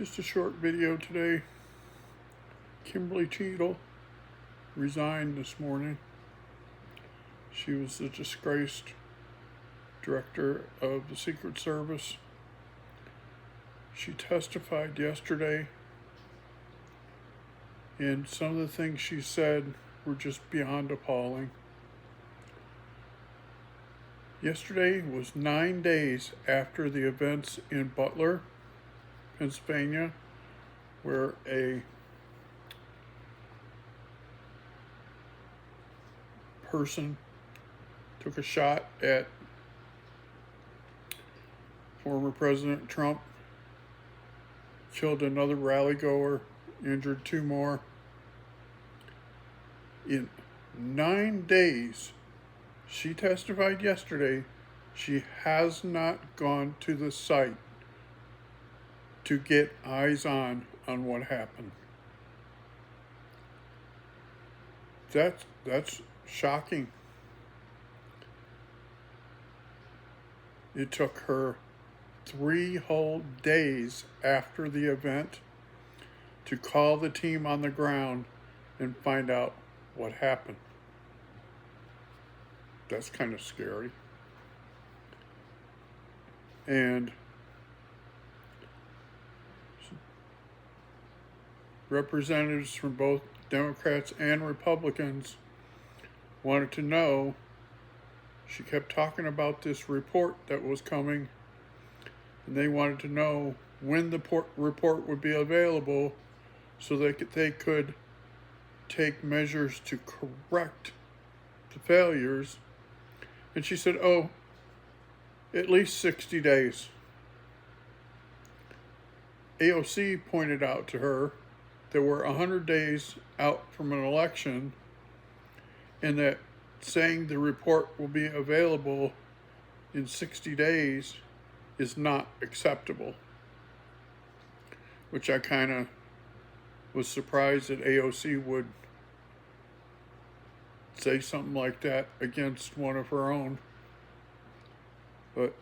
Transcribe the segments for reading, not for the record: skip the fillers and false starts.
Just a short video today. Kimberly Cheatle resigned this morning. She was the disgraced director of the Secret Service. She testified yesterday, and some of the things she said were just beyond appalling. Yesterday was 9 days after the events in Butler, Pennsylvania, where a person took a shot at former President Trump, killed another rally goer, injured two more. In 9 days, she testified yesterday, she has not gone to the site to get eyes on what happened. That's shocking. It took her 3 whole days after the event to call the team on the ground and find out what happened. That's kind of scary. And representatives from both Democrats and Republicans wanted to know. She kept talking about this report that was coming, and they wanted to know when the report would be available so they could take measures to correct the failures. And she said, at least 60 days. AOC pointed out to her that we're 100 days out from an election, and that saying the report will be available in 60 days is not acceptable, which I kind of was surprised that AOC would say something like that against one of her own. But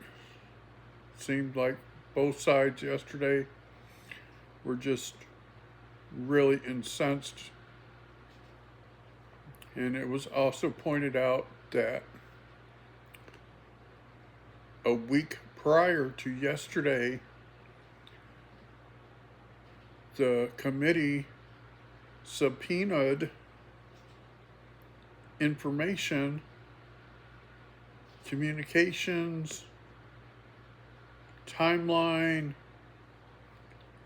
it seemed like both sides yesterday were just really incensed. And it was also pointed out that a week prior to yesterday, the committee subpoenaed information, communications, timeline,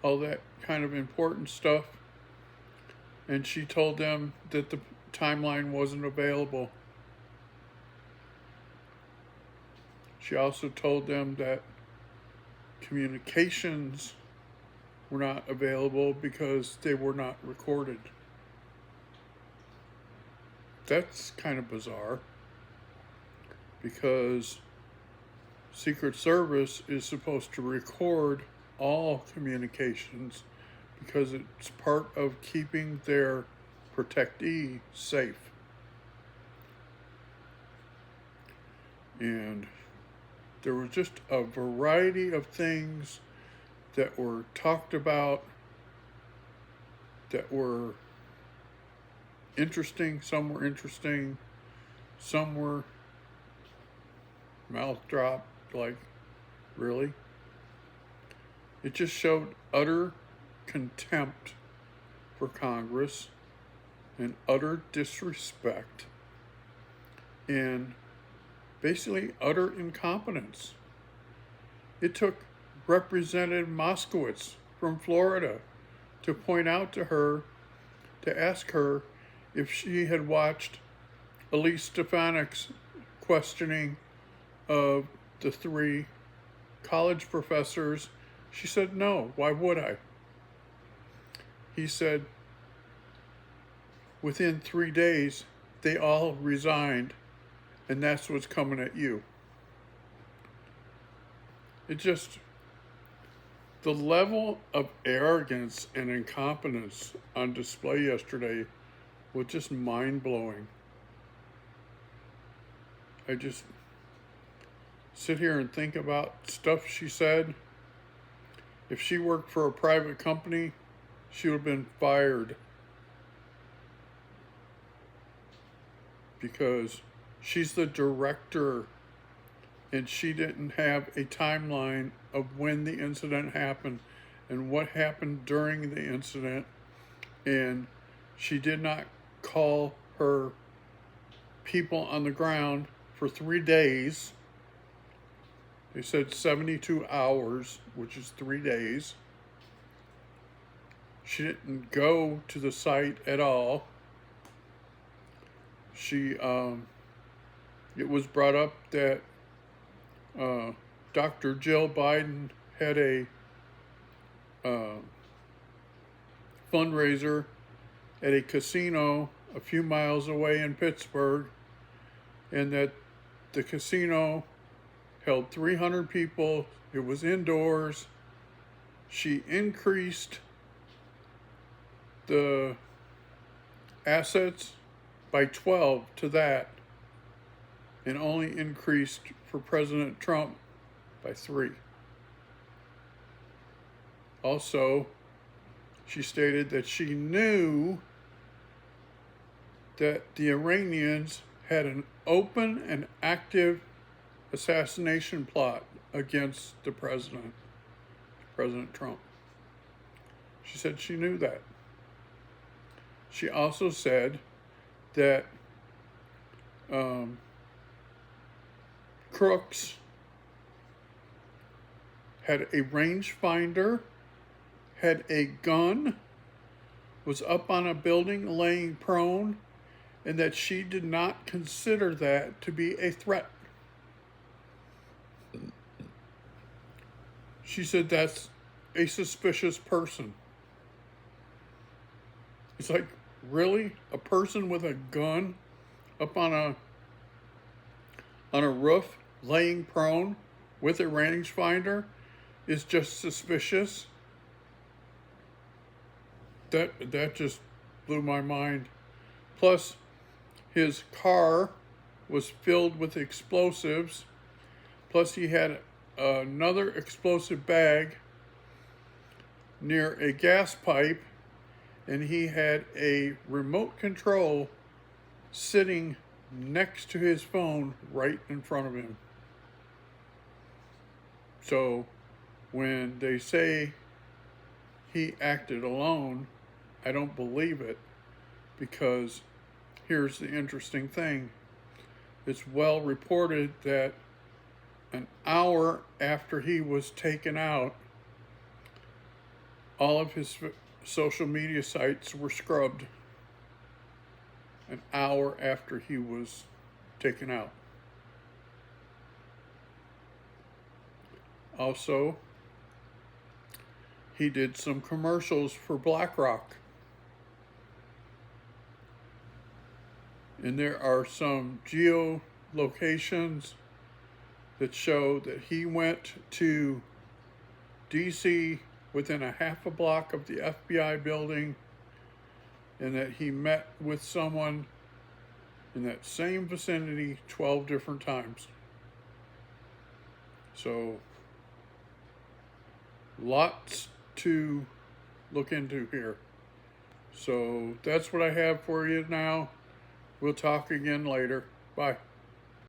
all that kind of important stuff. And she told them that the timeline wasn't available. She also told them that communications were not available because they were not recorded. That's kind of bizarre, because Secret Service is supposed to record all communications because it's part of keeping their protectee safe. And there was just a variety of things that were talked about that were interesting. Some were interesting, some were mouth dropped, like, really? It just showed utter contempt for Congress and utter disrespect and basically utter incompetence. It took Representative Moskowitz from Florida to point out to her, to ask her if she had watched Elise Stefanik's questioning of the 3 college professors. She said, no, why would I? He said, within 3 days, they all resigned, and that's what's coming at you. It just, the level of arrogance and incompetence on display yesterday was just mind-blowing. I just sit here and think about stuff she said. If she worked for a private company, she would have been fired because she's the director and she didn't have a timeline of when the incident happened and what happened during the incident, and she did not call her people on the ground for 3 days. They said 72 hours, which is 3 days. She didn't go to the site at all. It was brought up that Dr. Jill Biden had a fundraiser at a casino a few miles away in Pittsburgh, and that the casino held 300 people. It was indoors. She increased the assets by 12 to that, and only increased for President Trump by 3. Also, she stated that she knew that the Iranians had an open and active assassination plot against the president, President Trump. She said she knew that. She also said that crooks had a rangefinder, had a gun, was up on a building laying prone, and that she did not consider that to be a threat. She said that's a suspicious person. It's like, really? A person with a gun up on a roof, laying prone with a rangefinder is just suspicious? That just blew my mind. Plus, his car was filled with explosives. Plus, he had another explosive bag near a gas pipe, and he had a remote control sitting next to his phone right in front of him. So when they say he acted alone, I don't believe it, because here's the interesting thing. It's well reported that an hour after he was taken out, all of his social media sites were scrubbed. An hour after he was taken out. Also, he did some commercials for BlackRock. And there are some geolocations that show that he went to DC within a half a block of the FBI building, and that he met with someone in that same vicinity 12 different times. So, lots to look into here. So, that's what I have for you now. We'll talk again later. Bye.